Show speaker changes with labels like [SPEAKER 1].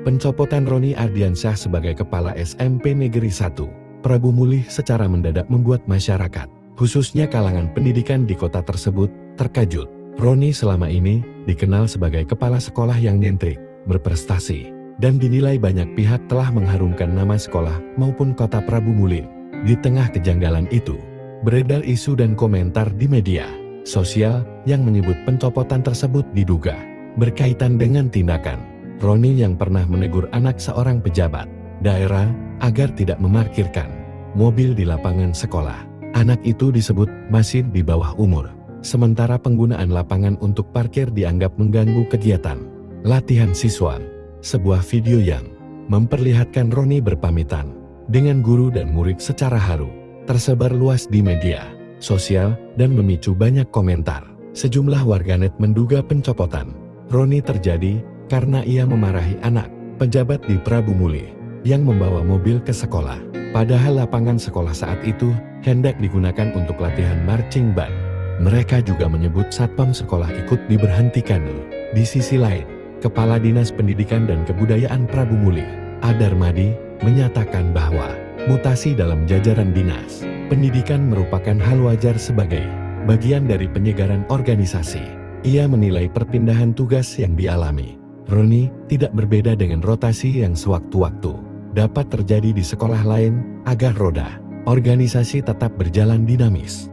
[SPEAKER 1] Pencopotan Roni Ardiansyah sebagai Kepala SMP Negeri 1 Prabu Mulih secara mendadak membuat masyarakat, khususnya kalangan pendidikan di kota tersebut, terkejut. Roni selama ini dikenal sebagai kepala sekolah yang nyentrik, berprestasi, dan dinilai banyak pihak telah mengharumkan nama sekolah maupun kota Prabu Mulih. Di tengah kejanggalan itu, beredar isu dan komentar di media sosial yang menyebut pencopotan tersebut diduga berkaitan dengan tindakan Roni yang pernah menegur anak seorang pejabat daerah agar tidak memarkirkan mobil di lapangan sekolah. Anak itu disebut masih di bawah umur, sementara penggunaan lapangan untuk parkir dianggap mengganggu kegiatan latihan siswa. Sebuah video yang memperlihatkan Roni berpamitan dengan guru dan murid secara haru tersebar luas di media sosial dan memicu banyak komentar. Sejumlah warganet menduga pencopotan Roni terjadi karena ia memarahi anak pejabat di Prabu Mulih yang membawa mobil ke sekolah. Padahal lapangan sekolah saat itu hendak digunakan untuk latihan marching band. Mereka juga menyebut satpam sekolah ikut diberhentikan. Di sisi lain, Kepala Dinas Pendidikan dan Kebudayaan Prabu Mulih, Adarmadi, menyatakan bahwa mutasi dalam jajaran dinas pendidikan merupakan hal wajar sebagai bagian dari penyegaran organisasi. Ia menilai perpindahan tugas yang dialami Roni tidak berbeda dengan rotasi yang sewaktu-waktu dapat terjadi di sekolah lain agar roda organisasi tetap berjalan dinamis.